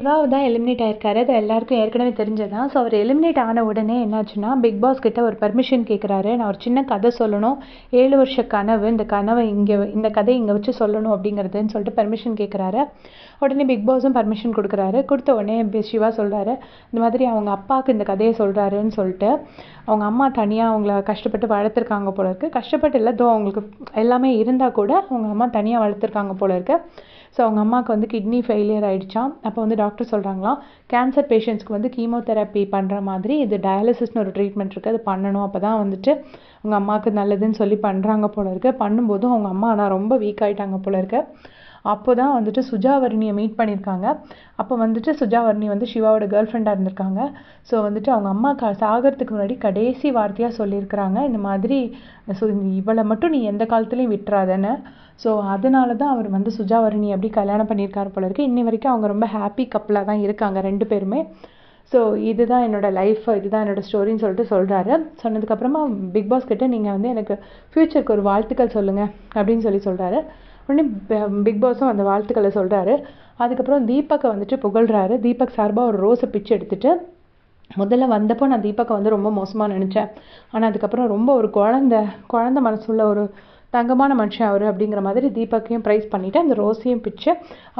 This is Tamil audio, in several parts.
சிவாவு தான் எலிமினேட் ஆயிருக்காரு. அது எல்லாருக்கும் ஏற்கனவே தெரிஞ்சது தான். ஸோ அவர் எலிமினேட் ஆன உடனே என்னாச்சுன்னா, பிக் பாஸ் கிட்ட ஒரு பர்மிஷன் கேட்குறாரு. நான் ஒரு சின்ன கதை சொல்லணும். 7 வருஷ கனவு. இந்த கனவை இந்த கதையை இங்கே வச்சு சொல்லணும் அப்படிங்கிறதுன்னு சொல்லிட்டு பர்மிஷன் கேட்குறாரு. உடனே பிக் பாஸும் பர்மிஷன் கொடுக்குறாரு. கொடுத்த உடனே சிவா சொல்கிறாரு, இந்த மாதிரி அவங்க அப்பாவுக்கு இந்த கதையை சொல்கிறாருன்னு சொல்லிட்டு, அவங்க அம்மா தனியாக அவங்கள கஷ்டப்பட்டு வளர்த்துருக்காங்க போல இருக்குது. கஷ்டப்பட்டு இல்லை, அவங்களுக்கு எல்லாமே இருந்தால் கூட அவங்க அம்மா தனியாக வளர்த்துருக்காங்க போல இருக்குது. ஸோ அவங்க அம்மாவுக்கு வந்து கிட்னி ஃபெயிலியர் ஆகிடுச்சான். அப்போ வந்து டாக்டர் சொல்கிறாங்களாம், கேன்சர் பேஷண்ட்ஸ்க்கு வந்து கீமோதெரப்பி பண்ணுற மாதிரி இது டயாலிசிஸ்னு ஒரு ட்ரீட்மெண்ட் இருக்குது, அது பண்ணணும். அப்போ தான் வந்துட்டு அவங்க அம்மாவுக்கு நல்லதுன்னு சொல்லி பண்ணுறாங்க போல இருக்குது. பண்ணும்போதும் அவங்க அம்மா ஆனால் ரொம்ப வீக் ஆகிட்டாங்க போல இருக்குது. அப்போ தான் வந்துட்டு சுஜாவர்ணியை மீட் பண்ணியிருக்காங்க. அப்போ வந்துட்டு சுஜாவர்ணி வந்து சிவாவோட கேர்ள் ஃப்ரெண்டாக இருந்திருக்காங்க. ஸோ வந்துட்டு அவங்க அம்மா சாகிறதுக்கு முன்னாடி கடைசி வார்த்தையாக சொல்லியிருக்கிறாங்க, இந்த மாதிரி இவளை மட்டும் நீ எந்த காலத்துலேயும் விட்டுறாதன்னு. ஸோ அதனால தான் அவர் வந்து சுஜாவர்ணி அப்படி கல்யாணம் பண்ணியிருக்காரு போல இருக்குது. இன்னி வரைக்கும் அவங்க ரொம்ப ஹாப்பி கப்பலாக தான் இருக்காங்க 2 பேருமே. ஸோ இதுதான் என்னோடய லைஃப், இதுதான் என்னோடய ஸ்டோரின்னு சொல்லிட்டு சொல்கிறாரு. சொன்னதுக்கப்புறமா பிக் பாஸ் கிட்ட நீங்கள் வந்து எனக்கு ஃப்யூச்சருக்கு ஒரு வாழ்த்துக்கள் சொல்லுங்கள் அப்படின்னு சொல்கிறாரு. உடனே பிக் பாஸும் அந்த வாழ்த்துக்களை சொல்கிறாரு. அதுக்கப்புறம் தீபக்கை வந்துட்டு புகழ்கிறாரு. தீபக் சார்பாக ஒரு ரோஸை பிச்சு எடுத்துகிட்டு, முதல்ல வந்தப்போ நான் தீபக்கை வந்து ரொம்ப மோசமாக நினச்சேன், ஆனால் அதுக்கப்புறம் ரொம்ப ஒரு குழந்த மனசுள்ள ஒரு தங்கமான மனுஷன் அவர் அப்படிங்கிற மாதிரி தீபக்கையும் ப்ரைஸ் பண்ணிவிட்டு அந்த ரோஸையும் பிச்சு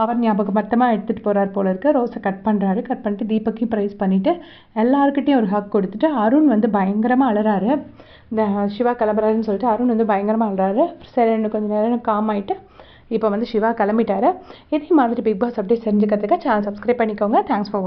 அவர் ஞாபகமர்த்தமாக எடுத்துகிட்டு போகிறார் போல இருக்க. ரோஸை கட் பண்ணுறாரு. கட் பண்ணிட்டு தீபக்கையும் ப்ரைஸ் பண்ணிவிட்டு எல்லாருக்கிட்டையும் ஒரு ஹக் கொடுத்துட்டு அருண் வந்து பயங்கரமாக அழறாரு. இந்த சிவா கிளம்புறாருன்னு சொல்லிட்டு அருண் வந்து பயங்கரமாக அழறாரு. சரி, இன்னும் கொஞ்சம் நேரம் காம் ஆகிட்டு இப்போ வந்து சிவா கிளம்பிட்டாரு. இதே மாதிரி பிக் பாஸ் அப்படியே செஞ்சுக்கிறதுக்கு சேனல் சப்ஸ்கிரைப் பண்ணிக்கோங்க. Thanks for